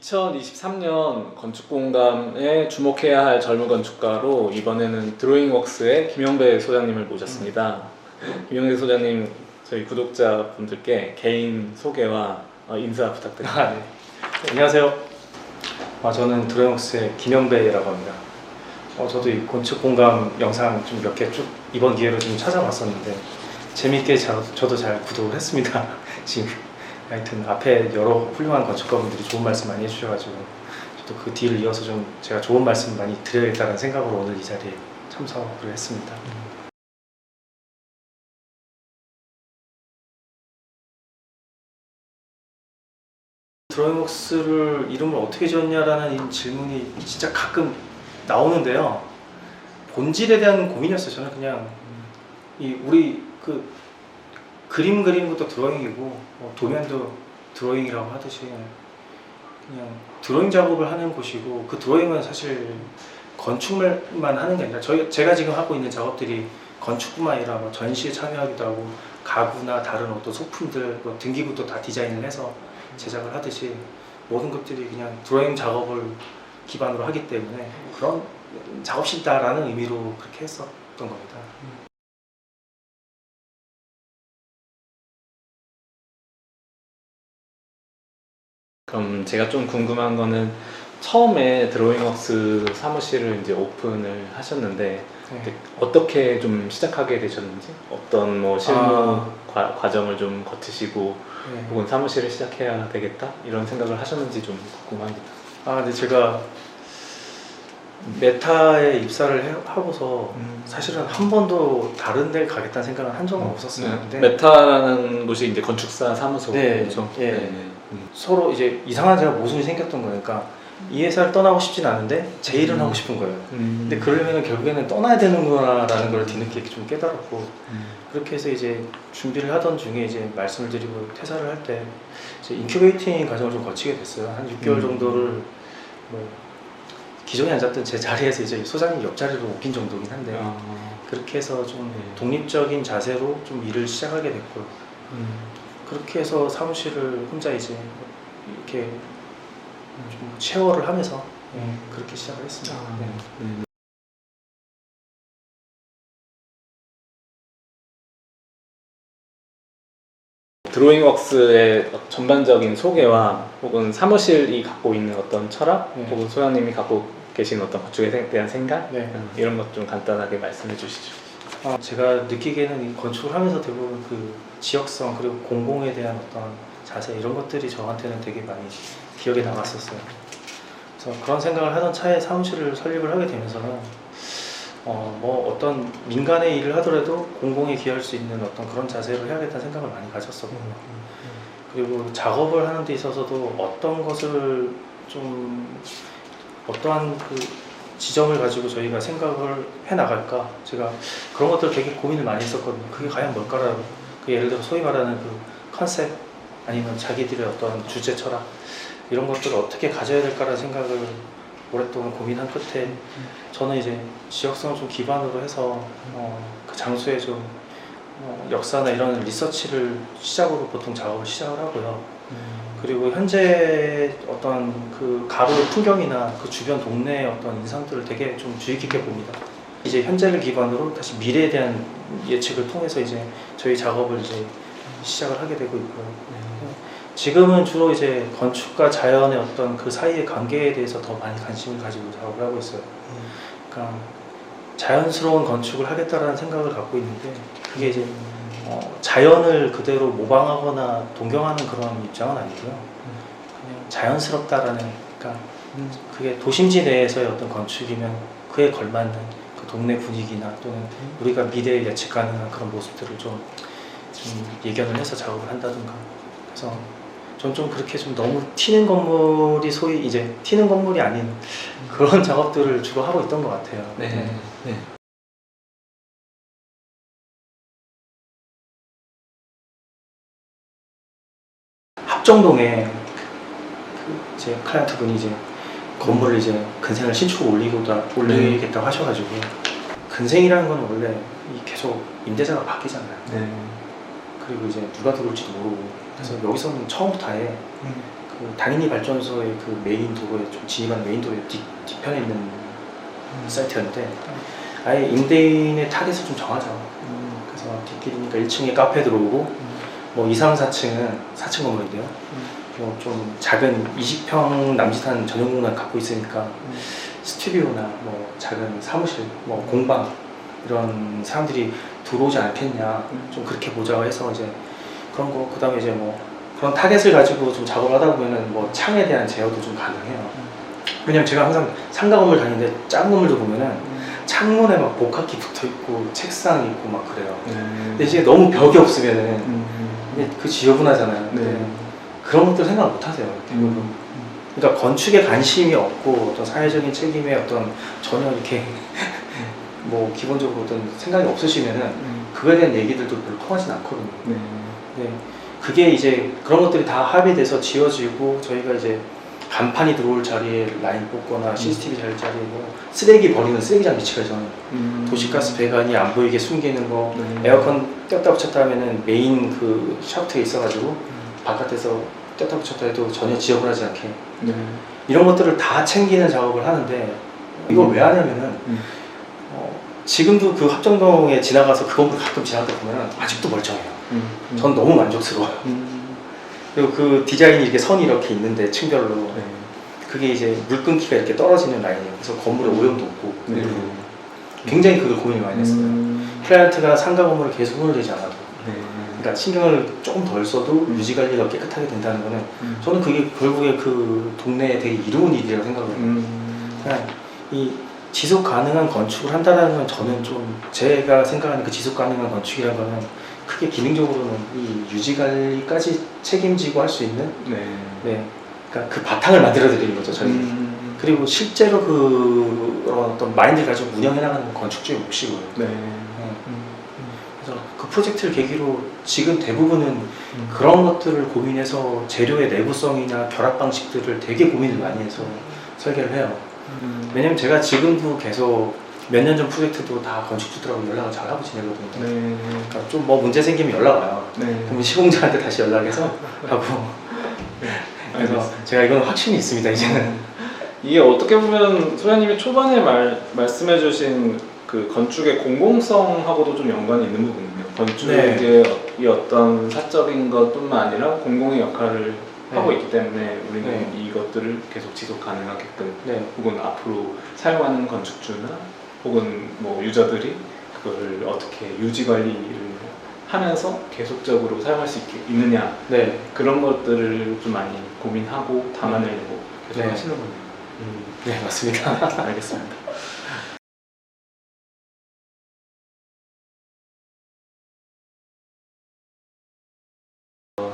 2023년 건축공감에 주목해야 할 젊은 건축가로 이번에는 드로잉웍스의 김영배 소장님을 모셨습니다. 김영배 소장님, 저희 구독자분들께 개인 소개와 인사 부탁드립니다. 네. 안녕하세요. 저는 드로잉웍스의 김영배라고 합니다. 저도 이 건축공감 영상 좀 몇 개 쭉 이번 기회로 좀 찾아봤었는데 재밌게 저도 잘 구독을 했습니다. 지금 하여튼 앞에 여러 훌륭한 건축가분들이 좋은 말씀 많이 해주셔가지고 저도 그 뒤를 이어서 좀 제가 좋은 말씀 많이 드려야겠다는 생각으로 오늘 이 자리에 참석을 했습니다. 드로잉웍스를 이름을 어떻게 지었냐라는 질문이 진짜 가끔 나오는데요. 본질에 대한 고민이었어요. 저는 그냥 우리 그림 그리는 것도 드로잉이고 도면도 드로잉이라고 하듯이 그냥 드로잉 작업을 하는 곳이고, 그 드로잉은 사실 건축만 하는 게 아니라 제가 지금 하고 있는 작업들이 건축뿐만 아니라 전시에 참여하기도 하고 가구나 다른 어떤 소품들, 등기구도 다 디자인을 해서 제작을 하듯이 모든 것들이 그냥 드로잉 작업을 기반으로 하기 때문에 그런 작업실다라는 의미로 그렇게 했었던 겁니다. 그럼 제가 좀 궁금한 거는, 처음에 드로잉웍스 사무실을 이제 오픈을 하셨는데 어떻게 좀 시작하게 되셨는지, 어떤 실무 과정을 좀 거치시고 혹은 사무실을 시작해야 되겠다 이런 생각을 하셨는지 좀 궁금합니다. 네, 제가 메타에 입사를 하고서 사실은 한 번도 다른 데 가겠다는 생각은 한 적은 없었어요. 네. 메타라는 곳이 이제 건축사 사무소. 네, 그렇죠? 예. 네. 서로 이제 이상한 제가 모순이 생겼던 거니까 이 회사를 떠나고 싶진 않은데 제 일은 하고 싶은 거예요. 근데 그러려면 결국에는 떠나야 되는구나라는 걸 뒤늦게 좀 깨달았고, 그렇게 해서 이제 준비를 하던 중에 이제 말씀을 드리고 퇴사를 할 때 이제 인큐베이팅 과정을 좀 거치게 됐어요. 한 6개월 정도를 기존에 앉았던 제 자리에서 이제 소장님 옆자리로 옮긴 정도긴 한데 그렇게 해서 좀 독립적인 자세로 좀 일을 시작하게 됐고요. 그렇게 해서 사무실을 혼자 이제 이렇게 좀 쉐어를 하면서 그렇게 시작을 했습니다. 드로잉웍스의 전반적인 소개와 혹은 사무실이 갖고 있는 어떤 철학, 혹은 소장님이 갖고 계신 어떤 건축에 대한 생각, 이런 것 좀 간단하게 말씀해 주시죠. 제가 느끼기에는 이 건축을 하면서 대부분 그 지역성 그리고 공공에 대한 어떤 자세, 이런 것들이 저한테는 되게 많이 기억에 남았었어요. 그래서 그런 생각을 하던 차에 사무실을 설립을 하게 되면서는 어떤 민간의 일을 하더라도 공공에 기여할 수 있는 어떤 그런 자세를 해야겠다는 생각을 많이 가졌었고요. 그리고 작업을 하는 데 있어서도 어떤 것을 좀 어떠한 지점을 가지고 저희가 생각을 해나갈까, 제가 그런 것들 되게 고민을 많이 했었거든요. 그게 과연 뭘까라고. 예를 들어 소위 말하는 컨셉, 아니면 자기들의 어떤 주제 철학, 이런 것들을 어떻게 가져야 될까라는 생각을 오랫동안 고민한 끝에 저는 이제 지역성을 좀 기반으로 해서 그 장소에 좀 역사나 이런 리서치를 시작으로 보통 작업을 시작을 하고요. 그리고 현재 어떤 그 가로의 풍경이나 그 주변 동네의 어떤 인상들을 되게 좀 주의 깊게 봅니다. 이제 현재를 기반으로 다시 미래에 대한 예측을 통해서 이제 저희 작업을 이제 시작을 하게 되고 있고요. 지금은 주로 이제 건축과 자연의 어떤 그 사이의 관계에 대해서 더 많이 관심을 가지고 작업을 하고 있어요. 그러니까 자연스러운 건축을 하겠다라는 생각을 갖고 있는데, 그게 이제 자연을 그대로 모방하거나 동경하는 그런 입장은 아니고요. 그냥 자연스럽다라는, 그러니까 그게 도심지 내에서의 어떤 건축이면 그에 걸맞는 그 동네 분위기나 또는 우리가 미래에 예측 가능한 그런 모습들을 좀 예견을 해서 작업을 한다든가. 그래서 전 좀 그렇게 좀 너무 튀는 건물이 소위 이제 튀는 건물이 아닌 그런 작업들을 주로 하고 있던 것 같아요. 합정동에 제 클라이언트 분이 이제 건물을 이제 근생을 신축을 올리겠다고 하셔가지고, 근생이라는 건 원래 계속 임대자가 바뀌잖아요. 그리고 이제 누가 들어올지도 모르고, 그래서 여기서는 처음부터 아예 그 그 당연히 발전소의 그 메인 도로에 좀 진입하는 메인 도로의 뒤편에 있는 사이트였는데 아예 임대인의 타겟을 좀 정하죠. 그래서 뒷길이니까 1층에 카페 들어오고 뭐 2, 3, 4층은 4층 건물인데요. 좀 작은 20평 남짓한 전용 공간 갖고 있으니까 스튜디오나 뭐 작은 사무실, 뭐 공방 이런 사람들이 들어오지 않겠냐 좀 그렇게 보자고 해서 이제 그런 거 그다음에 이제 뭐 그런 타겟을 가지고 좀 작업을 하다 보면은 뭐 창에 대한 제어도 좀 가능해요. 왜냐면 제가 항상 상가 건물 다니는데 작은 건물도 보면은 창문에 막 복합기 붙어 있고 책상 있고 막 그래요. 근데 이제 너무 벽이 없으면은 이게 그 지저분하잖아요. 네. 그런 것들 생각 못 하세요. 대부분. 그러니까 건축에 관심이 없고 어떤 사회적인 책임에 어떤 전혀 이렇게 뭐 기본적으로 어떤 생각이 없으시면은 그거에 대한 얘기들도 별로 통하진 않거든요. 네. 그게 이제 그런 것들이 다 합의돼서 지어지고 저희가 이제 간판이 들어올 자리에 라인 뽑거나 CCTV 잘 자리에 뭐 쓰레기 버리는 쓰레기장 위치가 저는 도시가스 배관이 안 보이게 숨기는 거 에어컨 뗐다 붙였다 하면은 메인 그 샤프트에 있어가지고 바깥에서 뗐다 붙였다 해도 전혀 지저분하지 않게 이런 것들을 다 챙기는 작업을 하는데 이걸 왜 하냐면은 지금도 그 합정동에 지나가서 그 건물 가끔 지나다 보면 아직도 멀쩡해요. 전 너무 만족스러워요. 그리고 그 디자인이 이렇게 선이 이렇게 있는데 층별로 그게 이제 물 끊기가 이렇게 떨어지는 라인이에요. 그래서 건물에 오염도 없고 굉장히 그걸 고민을 많이 했어요. 클라이언트가 상가 건물을 계속 손을 대지 않아도 그러니까 신경을 조금 덜 써도 유지 관리가 깨끗하게 된다는 거는 저는 그게 결국에 그 동네에 되게 이로운 일이라고 생각을 해요. 그냥 이 지속 가능한 건축을 한다는 건 저는 좀 제가 생각하는 그 지속 가능한 건축이라는 거는 크게 기능적으로는 이 유지 관리까지 책임지고 할 수 있는 그러니까 그 바탕을 만들어 드리는 거죠 저희. 그리고 실제로 그 어떤 마인드를 가지고 운영해 나가는 건축주의 몫이고요. 그래서 그 프로젝트를 계기로 지금 대부분은 그런 것들을 고민해서 재료의 내구성이나 결합 방식들을 되게 고민을 많이 해서 설계를 해요. 왜냐면 제가 지금도 계속 몇 년 전 프로젝트도 다 건축주들하고 연락을 잘 하고 지내거든요. 그러니까 좀 뭐 문제 생기면 연락 와요. 그럼 시공자한테 다시 연락해서 하고. 그래서 제가 이건 확신이 있습니다 이제는. 이게 어떻게 보면 소장님이 초반에 말씀해주신 그 건축의 공공성하고도 좀 연관이 있는 부분이에요. 건축의 이 어떤 사적인 것뿐만 아니라 공공의 역할을 하고 있기 때문에 우리는 이것들을 계속 지속 가능하게끔 혹은 앞으로 사용하는 건축주나 혹은 뭐 유저들이 그거를 어떻게 유지 관리를 하면서 계속적으로 사용할 수 있느냐 그런 것들을 좀 많이 고민하고 담아내려고 계속 하시는군요. 네 맞습니다. 알겠습니다.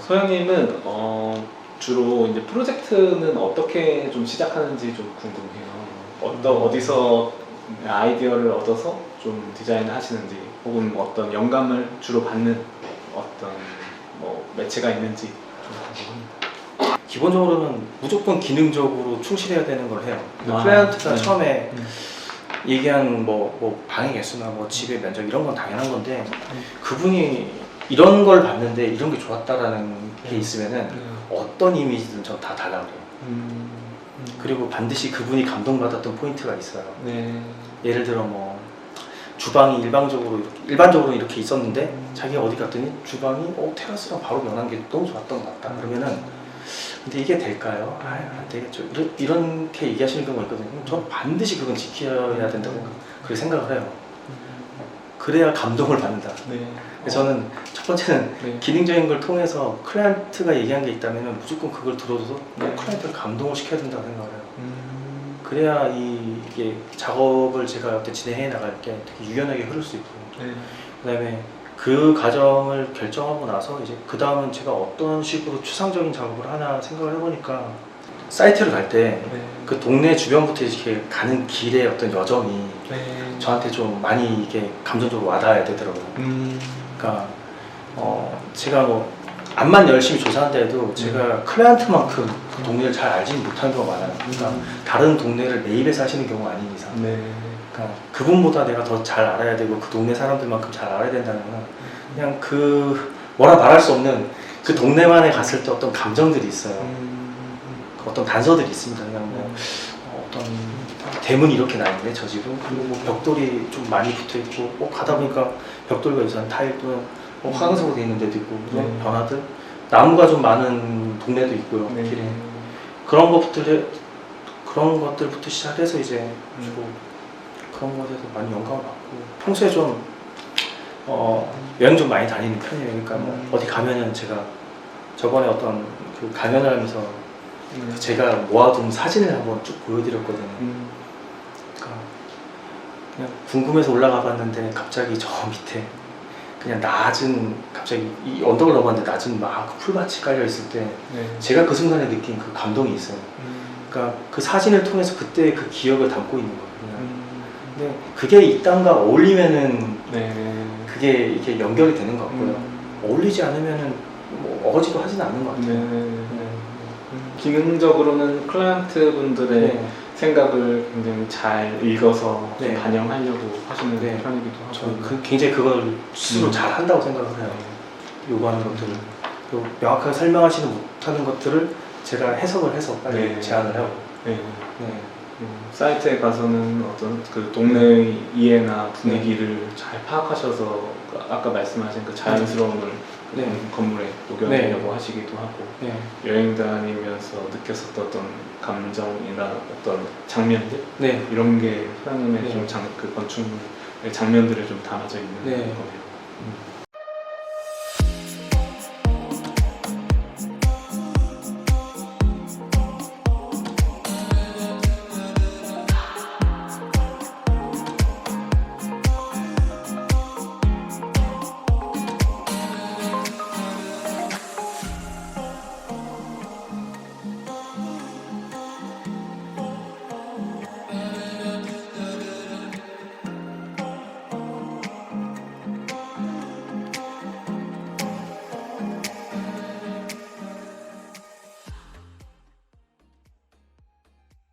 소장님은 주로 이제 프로젝트는 어떻게 좀 시작하는지 좀 궁금해요. 어디서 아이디어를 얻어서 좀 디자인을 하시는지 혹은 뭐 어떤 영감을 주로 받는 어떤 뭐 매체가 있는지 좀 궁금합니다. 기본적으로는 무조건 기능적으로 충실해야 되는 걸 해요. 클라이언트가 처음에 얘기한 뭐 방의 개수나 뭐 집의 면적 이런 건 당연한 건데 그분이 이런 걸 봤는데 이런 게 좋았다라는 게 있으면은 어떤 이미지든 전 다 달라 그래요. 그리고 반드시 그분이 감동받았던 포인트가 있어요. 예를 들어 뭐 주방이 일반적으로 이렇게 있었는데 자기가 어디 갔더니 주방이 테라스랑 바로 면한 게 너무 좋았던 것 같다. 그러면은 근데 이게 될까요? 안 되겠죠. 이렇게 얘기하시는 경우가 있거든요. 전 반드시 그건 지켜야 된다고 그렇게 생각을 해요. 그래야 감동을 받는다. 그래서 저는 첫 번째는 기능적인 걸 통해서 클라이언트가 얘기한 게 있다면 무조건 그걸 들어줘서 클라이언트를 감동을 시켜야 된다고 생각을 해요. 그래야 이게 작업을 제가 진행해 나갈 때 되게 유연하게 흐를 수 있고 그 다음에 그 과정을 결정하고 나서 이제 그 다음은 제가 어떤 식으로 추상적인 작업을 하나 생각을 해보니까 사이트를 갈 때 그 동네 주변부터 이렇게 가는 길의 어떤 여정이 저한테 좀 많이 이게 감정적으로 와닿아야 되더라고요. 그러니까 제가 뭐 암만 열심히 조사한다 해도 제가 클라이언트만큼 그 동네를 잘 알지는 못하는 경우가 많아요. 그러니까 다른 동네를 매입해서 하시는 경우가 아닌 이상 그러니까 그분보다 내가 더 잘 알아야 되고 그 동네 사람들만큼 잘 알아야 된다는 건 그냥 그 뭐라 말할 수 없는 그 동네만에 갔을 때 어떤 감정들이 있어요. 어떤 단서들이 있습니다. 그냥 뭐 어떤 대문이 이렇게 나 있네 저 집은. 그리고 뭐 벽돌이 좀 많이 붙어 있고 가다 보니까 벽돌과 유사한 타일 또는 화강석으로 되어 있는 데도 있고 그런 네. 변화들. 나무가 좀 많은 동네도 있고요. 네. 길에 그런 것들부터 시작해서 이제 주로 그런 것에서 많이 영감을 받고 평소에 좀 여행 좀 많이 다니는 편이에요. 그러니까 뭐 어디 가면은 제가 저번에 어떤 그 강연을 하면서 제가 모아둔 사진을 한번 쭉 보여드렸거든요. 그러니까 그냥 궁금해서 올라가 봤는데 갑자기 저 밑에 그냥 낮은 갑자기 이 언덕을 넘었는데 낮은 막 풀밭이 깔려 있을 때 네. 제가 그 순간에 느낀 그 감동이 있어요. 그러니까 그 사진을 통해서 그때 그 기억을 담고 있는 거예요. 근데 그게 이 땅과 어울리면은 네. 그게 이렇게 연결이 되는 것 같고요. 어울리지 않으면은 뭐 어거지도 하진 않는 것 같아요. 기능적으로는 클라이언트 분들의 네. 생각을 굉장히 잘 읽어서 좀 네. 반영하려고 하시는 네. 편이기도 하고. 저는 굉장히 그걸 스스로 잘 한다고 생각을 해요. 요구하는 것들을. 그리고 명확하게 설명하시는 못하는 것들을 제가 해석을 해서 빨리 네. 제안을 하고. 네. 네. 사이트에 가서는 어떤 그 동네의 이해나 분위기를 잘 파악하셔서 아까 말씀하신 그 자연스러움을 네. 건물에 녹여내려고 하시기도 하고 네. 여행 다니면서 느꼈었던 어떤 감정이나 어떤 장면들 네. 이런 게 소양음에 네. 좀 그 건축물의 장면들에 좀 담아져 있는 네. 거네요.